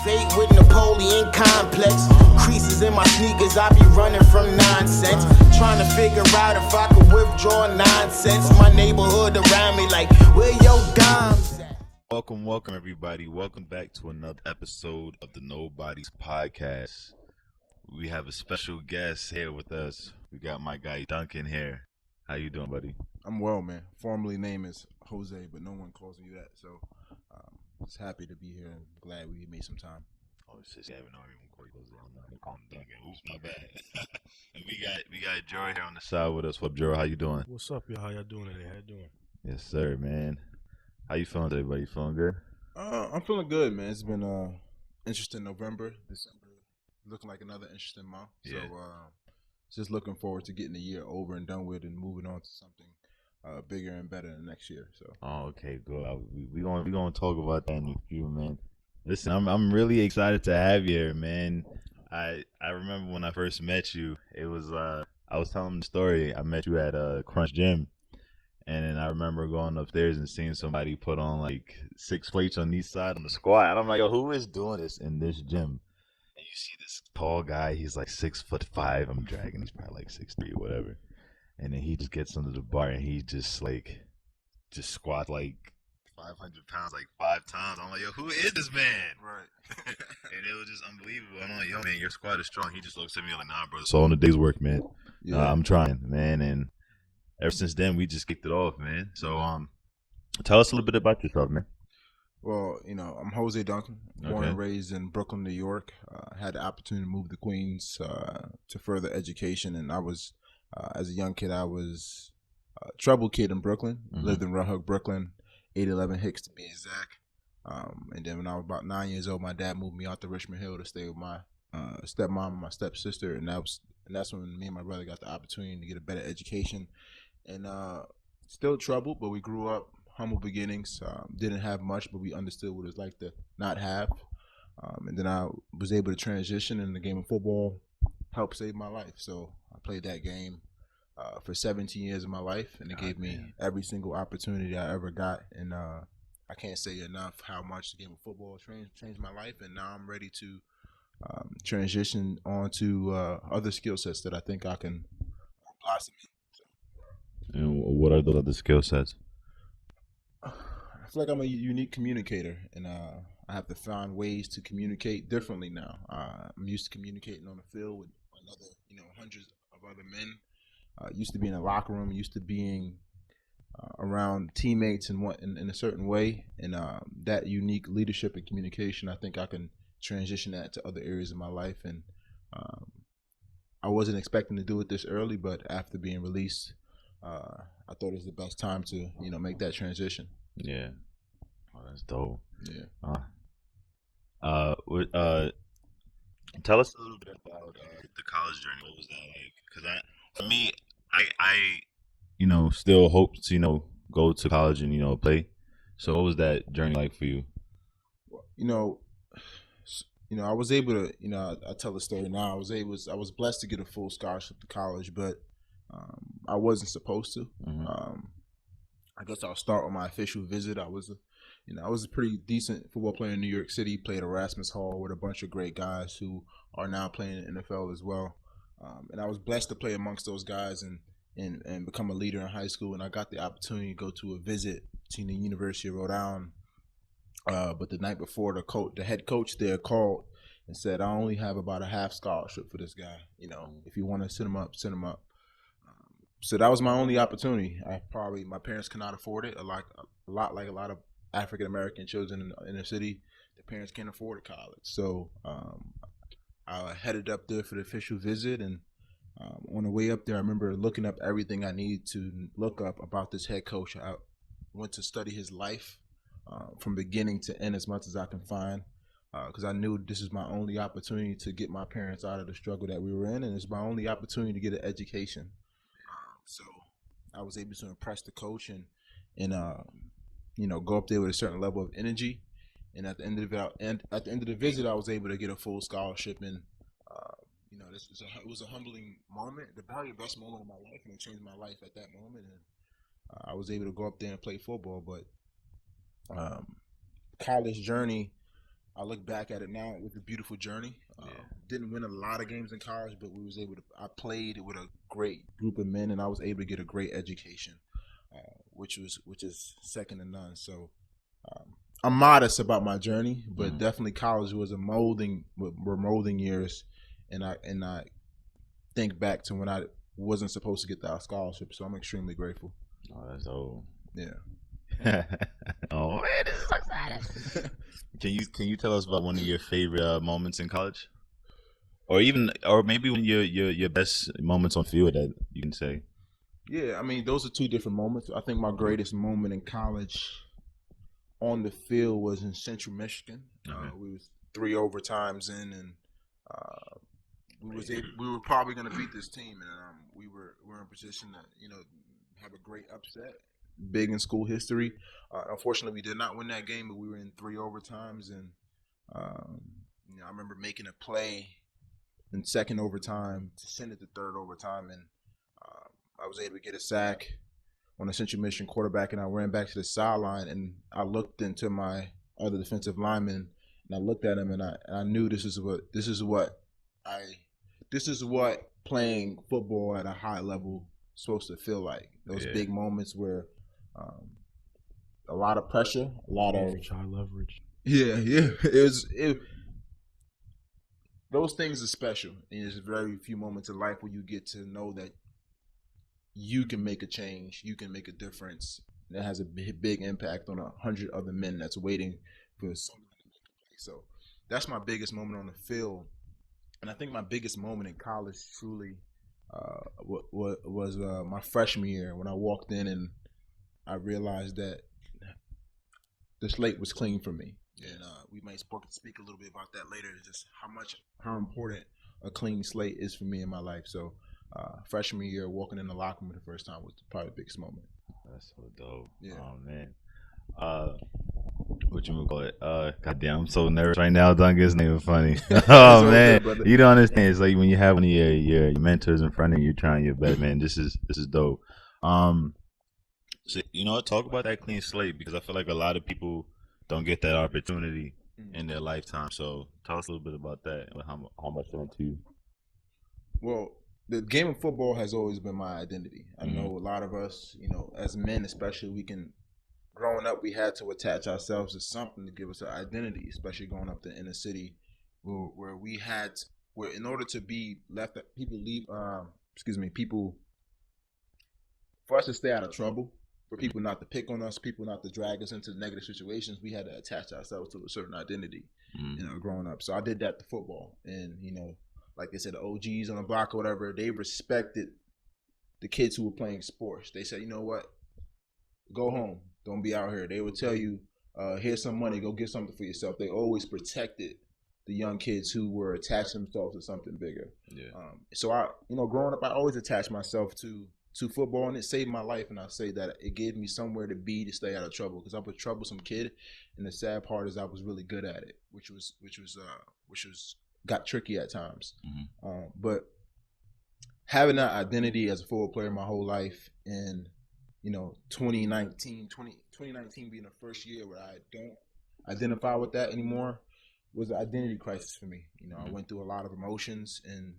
fate with Napoleon complex. Creases in my sneakers, I be running from nonsense. Trying to figure out if I could withdraw nonsense. My neighborhood around me like, where your dimes at? Welcome everybody. Welcome back to another episode of the Nobody's Podcast. We have a special guest here with us. We got my guy Duncan here. How you doing, buddy? I'm well, man. Formerly name is Jose, but no one calls me that. So just happy to be here and glad we made some time. Oh, shit, yeah, no, everyone call you Jose. I'm not gonna call him Duncan. Oops, my bad. And we got Joe here on the side with us. What up, Joe? How you doing? What's up, y'all? How y'all doing today? How you doing? Yes, sir, man. How you feeling today, buddy? You feeling good? I'm feeling good, man. It's been interesting November, December, looking like another interesting month. Yeah. So just looking forward to getting the year over and done with and moving on to something bigger and better than next year. So. Oh, okay, good. We gonna talk about that in a few, man. Listen, I'm really excited to have you here, man. I remember when I first met you. It was I was telling the story. I met you at Crunch Gym, and then I remember going upstairs and seeing somebody put on like 6 plates on each side on the squat. And I'm like, yo, who is doing this in this gym? And you see this tall guy. He's like 6'5". I'm dragging. He's probably like 6'3" or whatever. And then he just gets under the bar and he just squats like 500 pounds like 5 times. I'm like, yo, who is this man? Right. And it was just unbelievable. I'm like, yo, man, your squad is strong. He just looks at me like, nah, bro, it's all in the day's work, man. Yeah. I'm trying, man. And ever since then, we just kicked it off, man. So tell us a little bit about yourself, man. Well, I'm Jose Duncan, born and raised in Brooklyn, New York. Had the opportunity to move to Queens to further education, and I was, as a young kid, I was a troubled kid in Brooklyn. Mm-hmm. Lived in Red Hook, Brooklyn, 811 Hicks to be exact. And then when I was about 9 years old, my dad moved me out to Richmond Hill to stay with my stepmom and my stepsister, and that's when me and my brother got the opportunity to get a better education. And still troubled, but we grew up. Humble beginnings, didn't have much, but we understood what it was like to not have. And then I was able to transition, and the game of football helped save my life. So I played that game for 17 years of my life, and it gave me every single opportunity I ever got. And I can't say enough how much the game of football changed my life. And now I'm ready to transition on to other skill sets that I think I can blossom in. And what are those other skill sets? I feel like I'm a unique communicator, and I have to find ways to communicate differently now. I'm used to communicating on the field with another, hundreds of other men. Used to being in a locker room, used to being around teammates in a certain way, and that unique leadership and communication, I think I can transition that to other areas of my life. And I wasn't expecting to do it this early, but after being released, I thought it was the best time to, make that transition. Yeah. Oh, that's dope. Yeah. Tell us a little bit about the college journey. What was that like? Because for me, I still hope to, go to college and, play. So what was that journey like for you? I was able to, I tell the story now. I was blessed to get a full scholarship to college, but I wasn't supposed to. Mm-hmm. I guess I'll start with my official visit. I was a pretty decent football player in New York City. Played Erasmus Hall with a bunch of great guys who are now playing in the NFL as well. And I was blessed to play amongst those guys and become a leader in high school. And I got the opportunity to go to a visit to the University of Rhode Island. But the night before, the head coach there called and said, "I only have about a half scholarship for this guy. If you want to send him up, send him up." So that was my only opportunity. My parents cannot afford it. A lot like a lot of African American children in the city, the parents can't afford college. So I headed up there for the official visit, and on the way up there, I remember looking up everything I needed to look up about this head coach. I went to study his life from beginning to end as much as I can find, because I knew this is my only opportunity to get my parents out of the struggle that we were in, and it's my only opportunity to get an education. So I was able to impress the coach and go up there with a certain level of energy. And at the end of the visit, I was able to get a full scholarship. And it was a humbling moment, the very best moment of my life, and it changed my life at that moment. And I was able to go up there and play football. But college journey, I look back at it now with a beautiful journey. Didn't win a lot of games in college, but we was able to. I played with a great group of men, and I was able to get a great education, which is second to none. So I'm modest about my journey, but definitely college was were molding years, and I think back to when I wasn't supposed to get that scholarship. So I'm extremely grateful. Oh, that's old. Yeah. Oh man, this is so exciting. Can you tell us about one of your favorite moments in college, or maybe one of your best moments on field that you can say? Yeah, I mean those are two different moments. I think my greatest moment in college on the field was in Central Michigan. We was 3 overtimes in, and we were probably going to beat this team, and we were in a position to have a great upset. Big in school history. Unfortunately, we did not win that game, but we were in 3 overtimes, and I remember making a play in second overtime to send it to third overtime, and I was able to get a sack on a Central Michigan quarterback, and I ran back to the sideline, and I looked into my other defensive lineman, and I looked at him, and I knew this is what playing football at a high level is supposed to feel like. Those big moments where a lot of pressure, a lot of high leverage. Yeah. Those things are special, and there's very few moments in life where you get to know that you can make a change, you can make a difference. That has a big impact on 100 other men that's waiting for something to make a play. So that's my biggest moment on the field, and I think my biggest moment in college truly was my freshman year when I walked in and I realized that the slate was clean for me. And we might speak a little bit about that later, just how important a clean slate is for me in my life. So freshman year, walking in the locker room the first time was probably the biggest moment. That's so dope. Yeah. Oh man. What you gonna call it? Goddamn, I'm so nervous right now, Duncan. It's not even funny. Oh man, good, you don't understand. It's like when you have one of your mentors in front of you, trying your best, man. This is dope. So talk about that clean slate, because I feel like a lot of people don't get that opportunity in their lifetime. So tell us a little bit about that and how much it meant to you. Well, the game of football has always been my identity. I know a lot of us, as men especially, growing up, we had to attach ourselves to something to give us an identity, especially going up to inner city where in order to be left, for us to stay out of trouble, for people not to pick on us, people not to drag us into negative situations, we had to attach ourselves to a certain identity, growing up. So I did that to football. And, like they said, the OGs on the block or whatever, they respected the kids who were playing sports. They said, you know what? Go home. Don't be out here. They would tell you, here's some money. Go get something for yourself. They always protected the young kids who were attaching themselves to something bigger. Yeah. So I, growing up, I always attached myself to football, and it saved my life. And I say that it gave me somewhere to be to stay out of trouble, because I was a troublesome kid, and the sad part is I was really good at it, which got tricky at times. But having that identity as a football player my whole life, and 2019 being the first year where I don't identify with that anymore, was an identity crisis for me. I went through a lot of emotions, and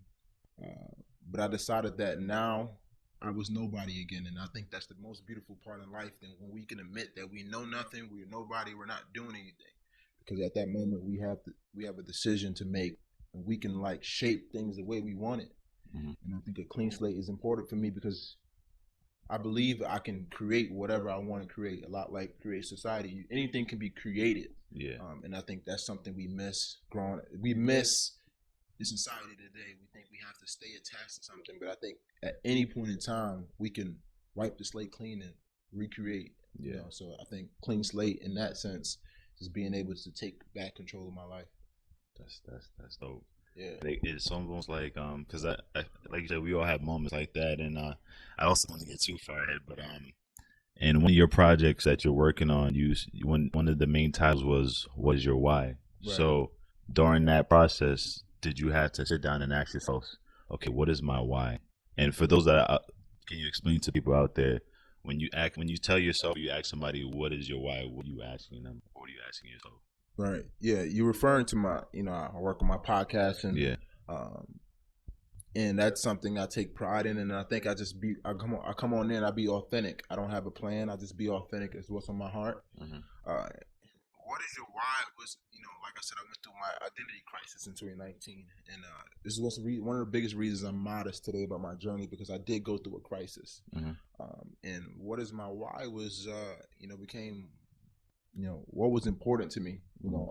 but I decided that now I was nobody again. And I think that's the most beautiful part in life, than when we can admit that we know nothing, we're nobody, we're not doing anything. Because at that moment we have a decision to make, and we can shape things the way we want it. And I think a clean slate is important for me, because I believe I can create whatever I want to create. A lot like Create Society, anything can be created. Yeah. And I think that's something we miss We miss in society today. We think we have to stay attached to something, but I think at any point in time we can wipe the slate clean and recreate. Yeah. So I think clean slate in that sense is being able to take back control of my life. That's dope. Yeah. It's almost like because I like you said, we all have moments like that, and I also don't want to get too far ahead, but and one of your projects that you're working on, one of the main titles was "What is your why?" Right. So during that process, did you have to sit down and ask yourself, okay, what is my why? And for those that can you explain to people out there, when you tell yourself, you ask somebody, what is your why? What are you asking them? What are you asking yourself? Right. Yeah. You're referring to my, I work on my podcast and that's something I take pride in. And I think I come on in and I be authentic. I don't have a plan. I just be authentic as what's on my heart. What is your why? Like I said, I went through my identity crisis in 2019. And this is one of the biggest reasons I'm modest today about my journey, because I did go through a crisis. And what is my why was, became, what was important to me.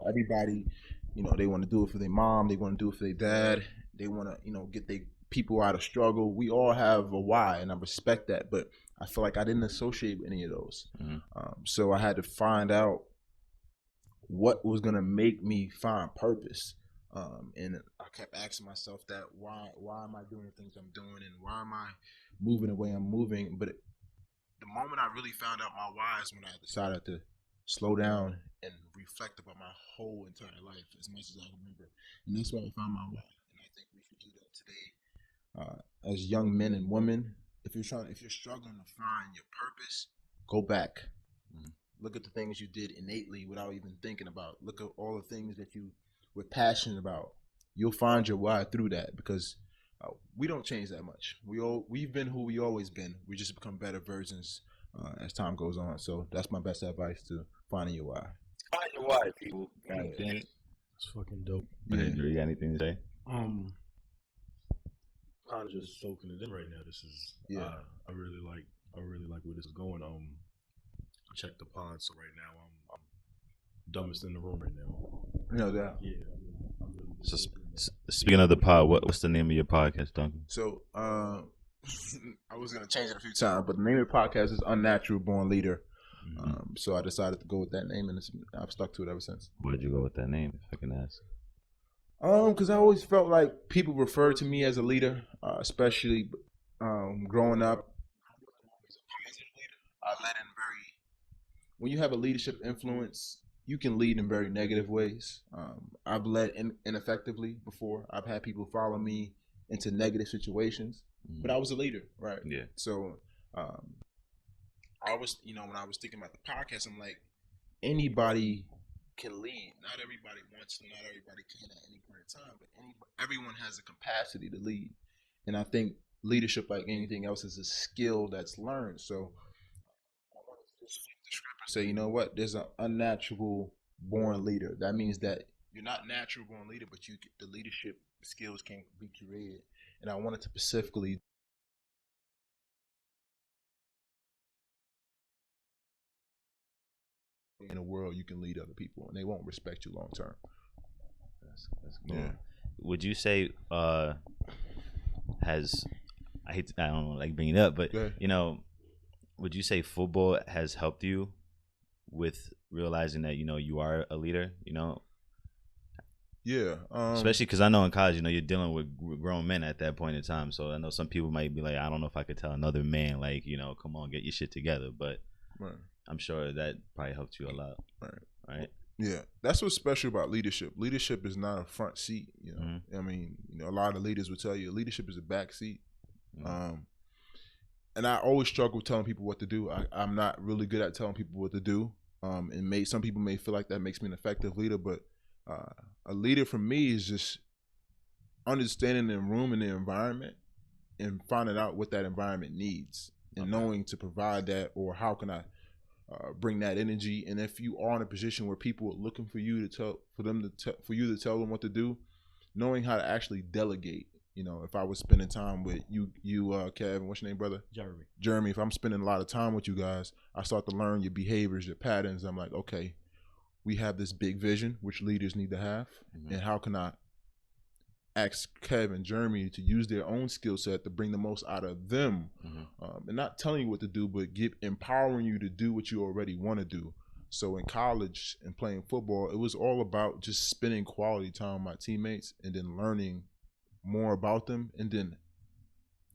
Everybody, they want to do it for their mom. They want to do it for their dad. They want to, get their people out of struggle. We all have a why, and I respect that. But I feel like I didn't associate with any of those. So I had to find out what was going to make me find purpose. And I kept asking myself that, why am I doing the things I'm doing, and why am I moving the way I'm moving? But the moment I really found out my why is when I decided to slow down and reflect about my whole entire life as much as I remember. And that's why I found my why. And I think we should do that today. As young men and women, if you're struggling to find your purpose, go back. Look at the things you did innately without even thinking about. Look at all the things that you were passionate about. You'll find your why through that, because we don't change that much. We've been who we always been. We just become better versions as time goes on. So that's my best advice to finding your why. Find your why, people. God damn it. It's fucking dope. Yeah. You got anything to say? I'm just soaking it in right now. This is I really like where this is going. Check the pod. So right now I'm dumbest in the room right now. No doubt. Yeah. So speaking of the pod, what's the name of your podcast, Duncan? So I was gonna change it a few times, but the name of the podcast is Unnatural Born Leader. So I decided to go with that name, and I've stuck to it ever since. Why did you go with that name, if I can ask? Because I always felt like people referred to me as a leader, especially growing up. I led in when you have a leadership influence, you can lead in very negative ways. I've led ineffectively before. I've had people follow me into negative situations, but I was a leader, right? Yeah. So I was, when I was thinking about the podcast, I'm like, anybody can lead. Not everybody wants to, not everybody can at any point in time, but everyone has a capacity to lead. And I think leadership, like anything else, is a skill that's learned. So I wanted to just flip the script and say, you know what, there's an unnatural born leader. That means that you're not natural born leader, but the leadership skills can be created. And I wanted to specifically in a world you can lead other people and they won't respect you long term. That's cool. Yeah. Would you say I don't like bringing it up, but would you say football has helped you with realizing that you are a leader? Yeah. Especially because I know in college, you're dealing with grown men at that point in time. So I know some people might be like, I don't know if I could tell another man, like, come on, get your shit together. But right. I'm sure that probably helped you a lot. Right. Yeah, that's what's special about leadership. Leadership is not a front seat. Mm-hmm. I mean, a lot of leaders will tell you leadership is a back seat. Mm-hmm. And I always struggle telling people what to do. I'm not really good at telling people what to do. And some people may feel like that makes me an effective leader, but a leader for me is just understanding the room and the environment and finding out what that environment needs and knowing to provide that, or how can I bring that energy. And if you are in a position where people are looking for you to for you to tell them what to do, knowing how to actually delegate. If I was spending time with you, Kevin, what's your name, brother? Jeremy. If I'm spending a lot of time with you guys, I start to learn your behaviors, your patterns. I'm like, okay, we have this big vision, which leaders need to have. Mm-hmm. And how can I ask Kevin and Jeremy to use their own skill set to bring the most out of them? Mm-hmm. And not telling you what to do, but empowering you to do what you already want to do. So in college and playing football, it was all about just spending quality time with my teammates and then learning more about them and then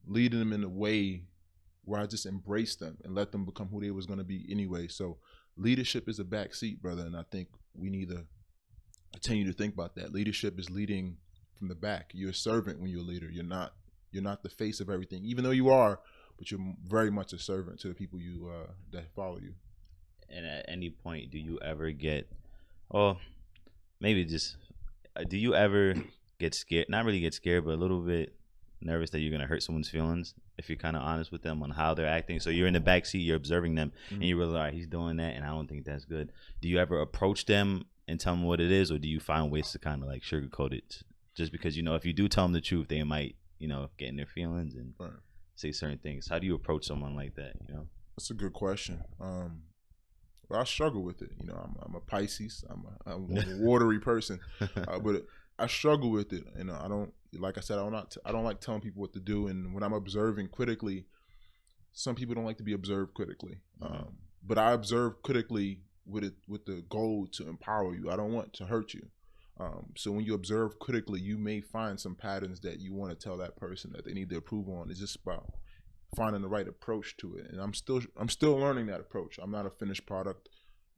leading them in a way where I just embraced them and let them become who they was going to be anyway. So leadership is a back seat, brother, and I think we need to continue to think about that. Leadership is leading from the back. You're a servant when you're a leader. You're not the face of everything, even though you are, but you're very much a servant to the people that follow you. And at any point, do you ever get, well, maybe just do you ever get scared? Not really get scared, but a little bit nervous that you're gonna hurt someone's feelings if you're kind of honest with them on how they're acting. So you're in the back seat, you're observing them, and you realize, all right, he's doing that, and I don't think that's good. Do you ever approach them and tell them what it is, or do you find ways to kind of like sugarcoat it? Just because, you know, if you do tell them the truth, they might, you know, get in their feelings and say certain things. How do you approach someone like that? You know, that's a good question. Well, I struggle with it. You know, I'm a Pisces. I'm a watery person, but I struggle with it. You know, I don't, like I said, I don't like telling people what to do. And when I'm observing critically, some people don't like to be observed critically. But I observe critically with the goal to empower you. I don't want to hurt you. So when you observe critically, you may find some patterns that you want to tell that person that they need to improve on. It's just about finding the right approach to it. And I'm still learning that approach. I'm not a finished product,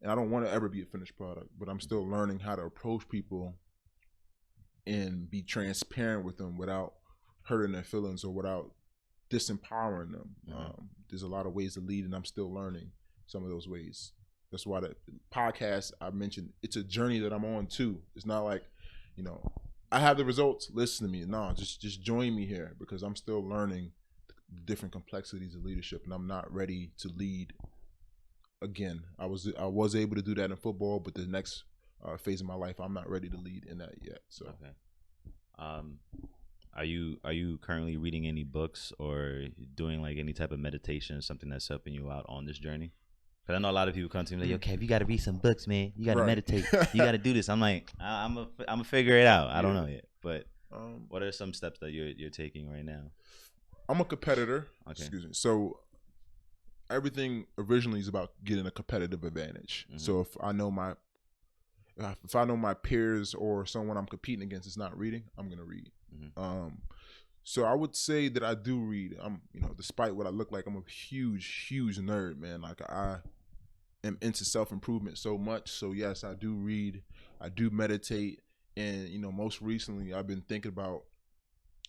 and I don't want to ever be a finished product, but I'm still learning how to approach people and be transparent with them without hurting their feelings or without disempowering them. There's a lot of ways to lead, and I'm still learning some of those ways. That's why the podcast I mentioned, it's a journey that I'm on too. It's not like, you know, I have the results, listen to me. No, just join me here, because I'm still learning the different complexities of leadership, and I'm not ready to lead again. I was able to do that in football, but the next phase of my life, I'm not ready to lead in that yet. So, are you currently reading any books or doing like any type of meditation or something that's helping you out on this journey? Because I know a lot of people come to me like, okay, you got to read some books, man. You got to meditate. You got to do this. I'm like, I'm a figure it out. I don't know yet. But what are some steps that you're taking right now? I'm a competitor. Okay. Excuse me. So everything originally is about getting a competitive advantage. So if I know my peers or someone I'm competing against is not reading, I'm gonna read. So I would say that I do read. I'm, you know, despite what I look like, I'm a huge nerd, man. Like, I am into self-improvement so much. So yes, I do read, I do meditate, and, you know, most recently I've been thinking about,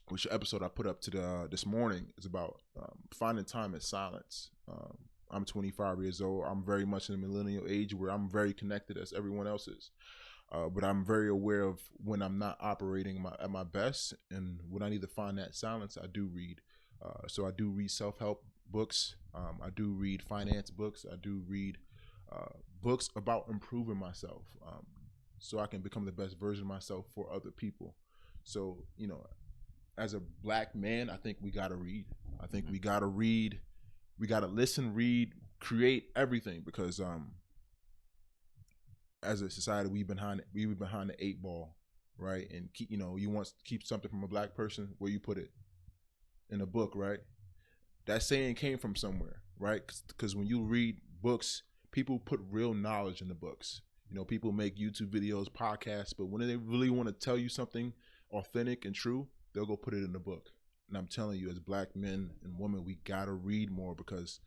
which episode I put up to this morning is about finding time in silence. I'm 25 years old. I'm very much in the millennial age where I'm very connected as everyone else is. But I'm very aware of when I'm not operating at my best, and when I need to find that silence, I do read. So I do read self-help books. I do read finance books. I do read books about improving myself, so I can become the best version of myself for other people. So, you know, as a black man, I think we got to read. I think we got to read. We got to listen, read, create everything, because as a society, we behind the 8 ball, right? And keep, you know, you want to keep something from a black person, where you put it in a book, right? That saying came from somewhere, right? Because when you read books, people put real knowledge in the books. You know, people make YouTube videos, podcasts, but when they really want to tell you something authentic and true, they'll go put it in the book. And I'm telling you, as black men and women, we gotta read more, because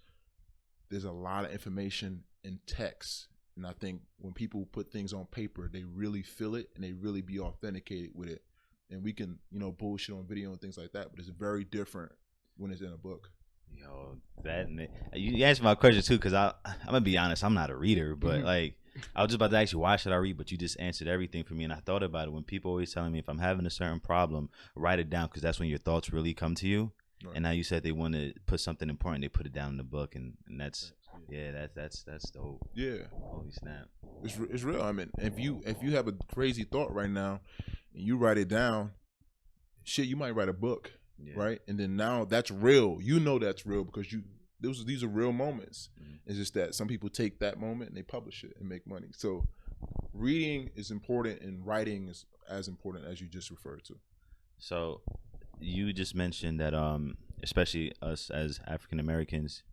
there's a lot of information in text. And I think when people put things on paper, they really feel it and they really be authenticated with it. And we can, you know, bullshit on video and things like that, but it's very different when it's in a book. Yo, you answered my question too, because I'm gonna be honest, I'm not a reader, but like, I was just about to ask you, why should I read? But you just answered everything for me, and I thought about it. When people always telling me, if I'm having a certain problem, write it down, because that's when your thoughts really come to you. Right. And now you said they want to put something important, they put it down in the book, and that's that's dope. Yeah, holy snap, it's real. I mean, if you have a crazy thought right now and you write it down, shit, you might write a book, right? And then now that's real. You know that's real, because these are real moments. It's just that some people take that moment and they publish it and make money. So reading is important, and writing is as important as you just referred to. So you just mentioned that especially us as African Americans,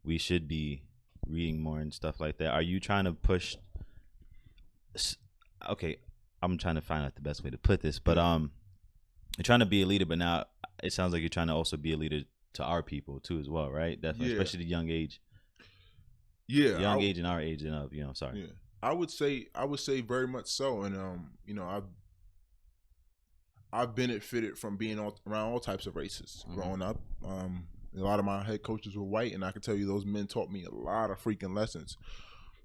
we should be reading more and stuff like that. Are you trying to push? Okay, I'm trying to find out the best way to put this, but you're trying to be a leader, but now it sounds like you're trying to also be a leader to our people too as well, right? Definitely, especially the young age. Yeah, young age and our age and up. You know, sorry. Yeah, I would say very much so, and you know, I've benefited from being around all types of races growing up. A lot of my head coaches were white, and I can tell you those men taught me a lot of freaking lessons.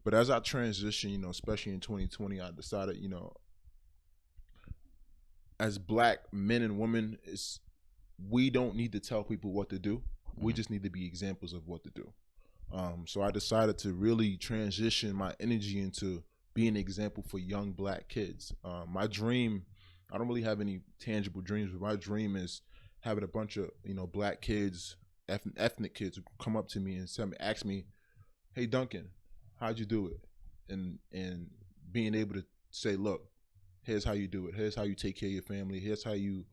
But as I transitioned, you know, especially in 2020, I decided, you know, as black men and women, we don't need to tell people what to do. We just need to be examples of what to do. So I decided to really transition my energy into being an example for young black kids. My dream, I don't really have any tangible dreams, but my dream is having a bunch of, black kids, ethnic kids come up to me and ask me, "Hey Duncan, how'd you do it?" And being able to say, "Look, here's how you do it. Here's how you take care of your family. Here's how you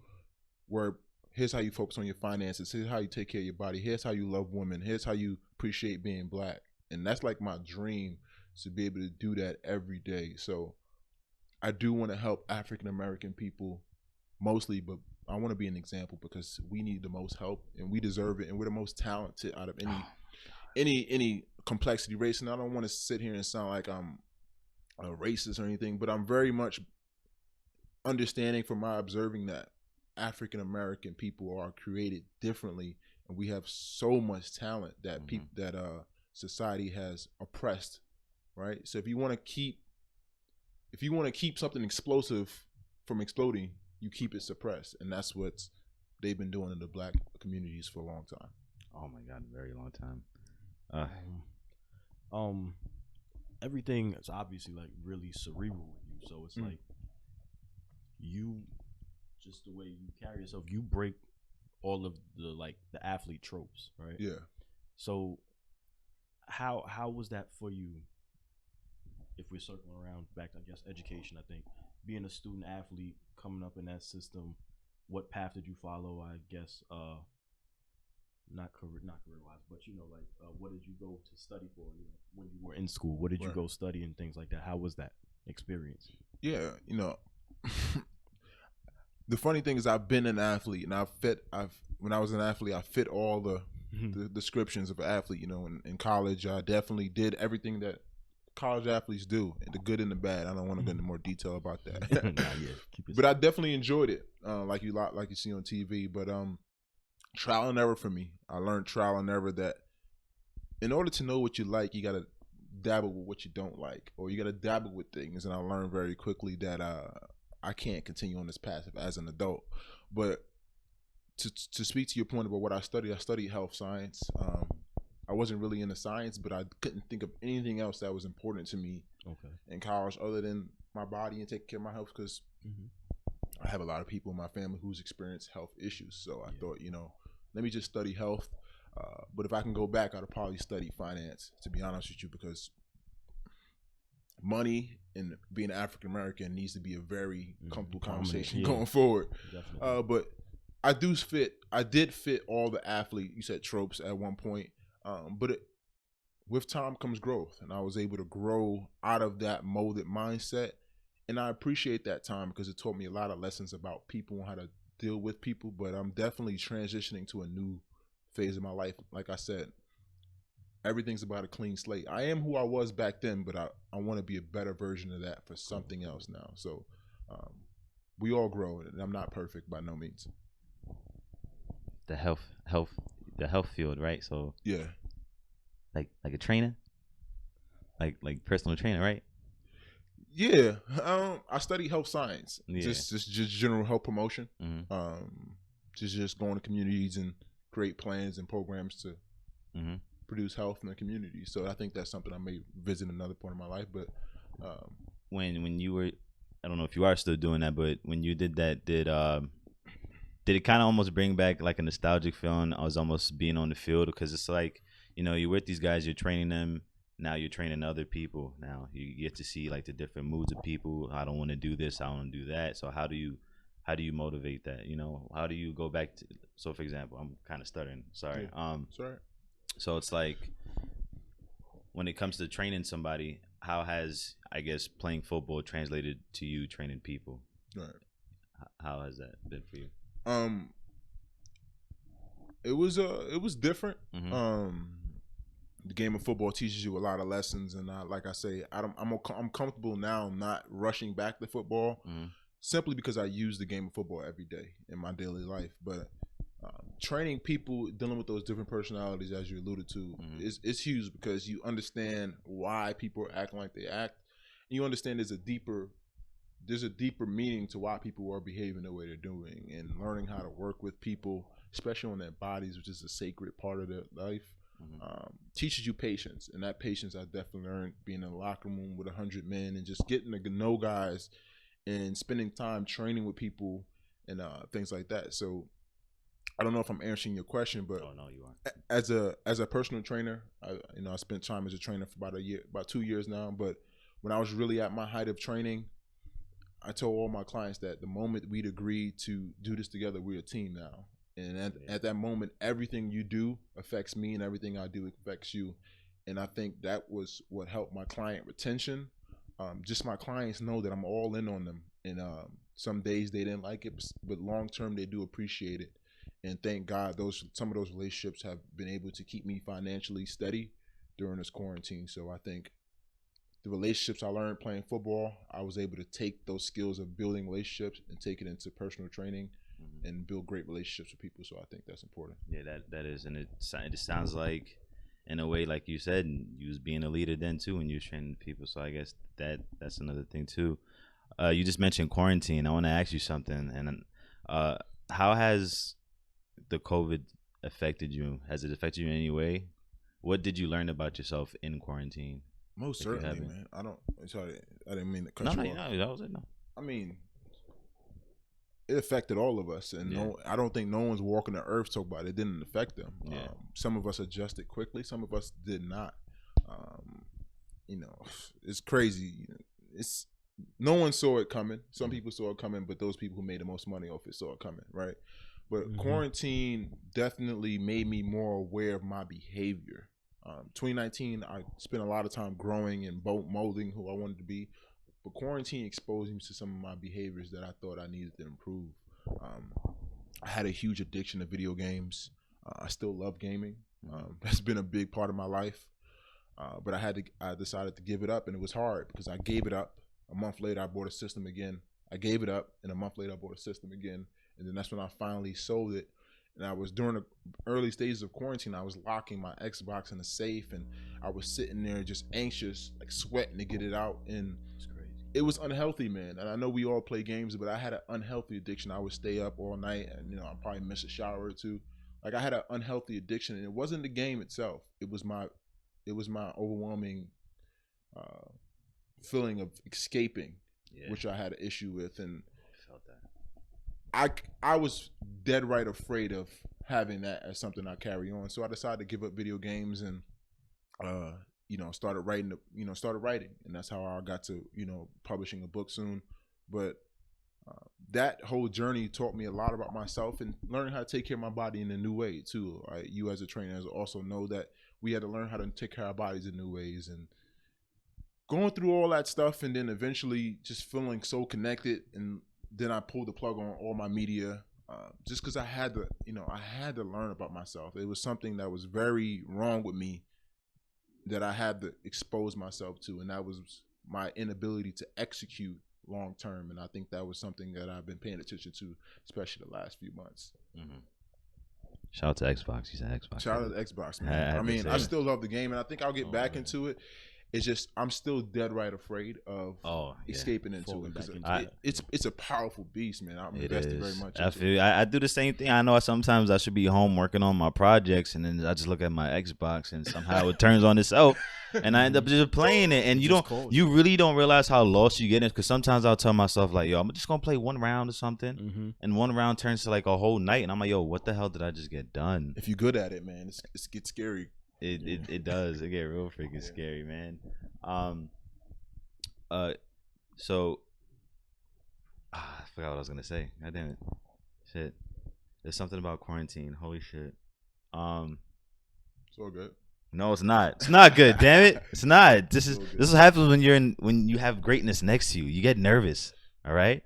work. Here's how you focus on your finances. Here's how you take care of your body. Here's how you love women. Here's how you appreciate being black." And that's like my dream, to be able to do that every day. So I do want to help African American people mostly, but I want to be an example because we need the most help and we deserve it, and we're the most talented out of any complexity race. And I don't want to sit here and sound like I'm a racist or anything, but I'm very much understanding from my observing that African American people are created differently, and we have so much talent that society has oppressed, right? So if you want to keep something explosive from exploding, you keep it suppressed, and that's what they've been doing in the black communities for a long time. Oh my God, a very long time. Everything is obviously like really cerebral with you, so it's like you, just the way you carry yourself, you break all of the athlete tropes, right? Yeah. So how was that for you? If we're circling around back to, I guess, education, I think being a student athlete, coming up in that system, what path did you follow? I guess not career wise, but what did you go to study for? When you were in school, what did you go study and things like that? How was that experience? Yeah, the funny thing is I've been an athlete, and when I was an athlete, I fit all the descriptions of an athlete. In college, I definitely did everything that college athletes do, the good and the bad. I don't want to go into more detail about that. But I definitely enjoyed it, like you see on TV. But trial and error for me. I learned trial and error that in order to know what you like, you got to dabble with what you don't like, or you got to dabble with things. And I learned very quickly that I can't continue on this path as an adult. But to speak to your point about what I studied health science. I wasn't really into science, but I couldn't think of anything else that was important to me in college other than my body and taking care of my health, because I have a lot of people in my family who's experienced health issues. So I thought, let me just study health. But if I can go back, I'd probably study finance, to be honest with you, because money and being African American needs to be a very comfortable conversation going forward. But I did fit all the athlete, you said tropes at one point. But with time comes growth, and I was able to grow out of that molded mindset, and I appreciate that time because it taught me a lot of lessons about people and how to deal with people. But I'm definitely transitioning to a new phase of my life. Like I said, everything's about a clean slate. I am who I was back then, but I want to be a better version of that for something else now. So we all grow, and I'm not perfect by no means. The health field, right? So yeah, like a trainer, like personal trainer, right? Yeah, I study health science, just general health promotion. Just going to communities and create plans and programs to produce health in the community. So I think that's something I may visit another point of my life. But when you were, I don't know if you are still doing that, but when you did that, did it kind of almost bring back like a nostalgic feeling? I was almost being on the field, because it's like, you're with these guys, you're training them. Now you're training other people. Now you get to see like the different moods of people. I don't want to do this. I want to do that. So how do you motivate that? How do you go back to? So for example, I'm kind of stuttering. Sorry. Sorry. So it's like when it comes to training somebody, how has, I guess, playing football translated to you training people? Right. How has that been for you? It was different. The game of football teaches you a lot of lessons, and like I say, I'm comfortable now not rushing back to football, simply because I use the game of football every day in my daily life. But training people, dealing with those different personalities, as you alluded to, is huge, because you understand why people are acting like they act, and you understand there's a deeper there's a deeper meaning to why people are behaving the way they're doing, and learning how to work with people, especially on their bodies, which is a sacred part of their life. Teaches you patience, and that patience I definitely learned being in a locker room with 100 men and just getting to know guys and spending time training with people and things like that. So I don't know if I'm answering your question, but Oh no, you are. as a personal trainer, I spent time as a trainer for about 2 years now. But when I was really at my height of training, I told all my clients that the moment we'd agreed to do this together, we're a team now. And at that moment, everything you do affects me, and everything I do affects you. And I think that was what helped my client retention. Just my clients know that I'm all in on them. And some days they didn't like it, but long term they do appreciate it. And thank God some of those relationships have been able to keep me financially steady during this quarantine. So I think the relationships I learned playing football, I was able to take those skills of building relationships and take it into personal training and build great relationships with people. So I think that's important. Yeah, that is, and it sounds like, in a way, like you said, you was being a leader then too, when you was training people. So I guess that's another thing too. You just mentioned quarantine. I want to ask you something. And how has the COVID affected you? Has it affected you in any way? What did you learn about yourself in quarantine? Most certainly, man. I didn't mean to cut you off. No, that was it. No. I mean, it affected all of us, and I don't think no one's walking the earth talk about it. It didn't affect them. Yeah. Some of us adjusted quickly. Some of us did not. It's crazy. No one saw it coming. Some people saw it coming, but those people who made the most money off it saw it coming, right? But quarantine definitely made me more aware of my behavior. 2019, I spent a lot of time growing and molding who I wanted to be. But quarantine exposed me to some of my behaviors that I thought I needed to improve. I had a huge addiction to video games. I still love gaming. That's been a big part of my life. But I decided to give it up, and it was hard because I gave it up. A month later, I bought a system again. I gave it up, and a month later, I bought a system again. And then that's when I finally sold it. And I was during the early stages of quarantine, I was locking my Xbox in a safe, and I was sitting there just anxious, like sweating to get it out. And it was unhealthy, man. And I know we all play games, but I had an unhealthy addiction. I would stay up all night, and I'd probably miss a shower or two. Like, I had an unhealthy addiction, and it wasn't the game itself. It was my overwhelming feeling of escaping, which I had an issue with. And I felt that. I was dead right afraid of having that as something I carry on. So I decided to give up video games and started writing, and that's how I got to, publishing a book soon. But that whole journey taught me a lot about myself and learning how to take care of my body in a new way too. You as a trainer also know that we had to learn how to take care of our bodies in new ways, and going through all that stuff, and then eventually just feeling so connected. And then I pulled the plug on all my media, just because I had to learn about myself. It was something that was very wrong with me that I had to expose myself to, and that was my inability to execute long term. And I think that was something that I've been paying attention to, especially the last few months. Shout out to Xbox. You said Xbox. Shout out to Xbox, man. I still love the game, and I think I'll get back into it. It's just I'm still dead right afraid of escaping into it. Because it's a powerful beast, man. I'm invested very much into it. I do the same thing. I know sometimes I should be home working on my projects, and then I just look at my Xbox, and somehow it turns on itself, and I end up just playing it. And you really don't realize how lost you get in, because sometimes I'll tell myself like, yo, I'm just gonna play one round or something, and one round turns to like a whole night, and I'm like, yo, what the hell did I just get done? If you're good at it, man, it gets scary. It does. It get real freaking scary, man. So I forgot what I was gonna say. God damn it. Shit. There's something about quarantine. Holy shit. It's all good. No, it's not. It's not good. Damn it. It's not. This is what happens when you have greatness next to you. You get nervous. All right.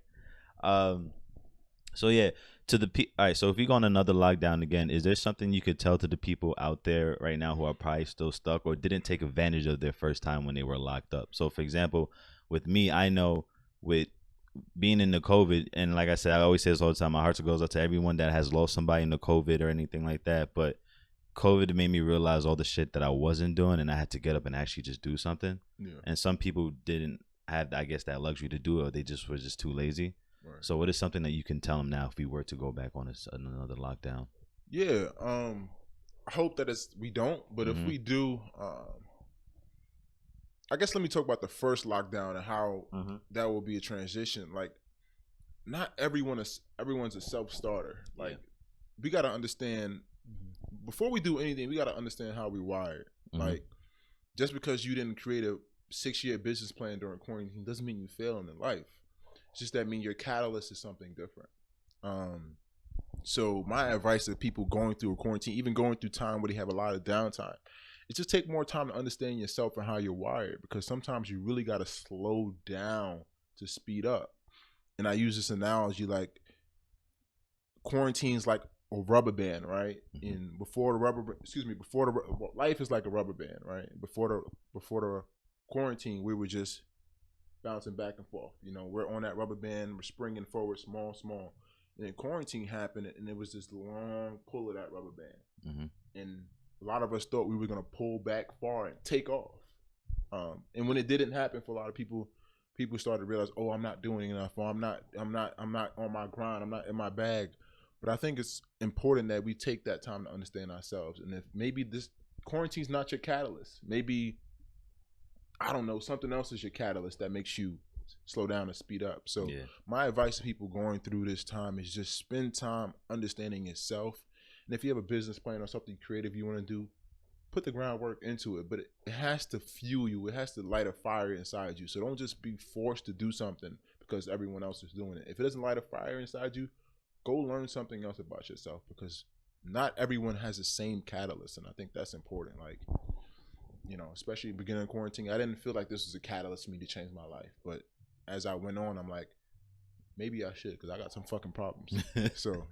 So yeah. All right, so if we go on another lockdown again, is there something you could tell to the people out there right now who are probably still stuck or didn't take advantage of their first time when they were locked up? So, for example, with me, I know with being in the COVID, and like I said, I always say this all the time, my heart goes out to everyone that has lost somebody in the COVID or anything like that, but COVID made me realize all the shit that I wasn't doing, and I had to get up and actually just do something. Yeah. And some people didn't had, I guess, that luxury to do it, or they just were just too lazy. Right. So what is something that you can tell them now if we were to go back on another lockdown? Yeah, I hope that we don't, but if we do, I guess let me talk about the first lockdown and how that will be a transition. Like, not everyone's a self-starter. Like, we got to understand, before we do anything, we got to understand how we're wired. Like, just because you didn't create a 6-year business plan during quarantine doesn't mean you failing in life. It's just that mean your catalyst is something different. So my advice to people going through a quarantine, even going through time where they have a lot of downtime, is just take more time to understand yourself and how you're wired, because sometimes you really got to slow down to speed up. And I use this analogy, like, quarantine's like a rubber band, right? And before the life is like a rubber band, right? Before the quarantine, we were just bouncing back and forth. You know, we're on that rubber band, we're springing forward, small. And then quarantine happened, and it was this long pull of that rubber band. And a lot of us thought we were gonna pull back far and take off. And when it didn't happen for a lot of people started to realize, oh, I'm not doing enough, or I'm not on my grind, I'm not in my bag. But I think it's important that we take that time to understand ourselves. And if maybe this quarantine's not your catalyst, maybe, I don't know, something else is your catalyst that makes you slow down and speed up. So my advice to people going through this time is just spend time understanding yourself. And if you have a business plan or something creative you want to do, put the groundwork into it. But it has to fuel you. It has to light a fire inside you. So don't just be forced to do something because everyone else is doing it. If it doesn't light a fire inside you, go learn something else about yourself, because not everyone has the same catalyst. And I think that's important. Like, you know, especially beginning of quarantine, I didn't feel like this was a catalyst for me to change my life. But as I went on, I'm like, maybe I should, because I got some fucking problems. So,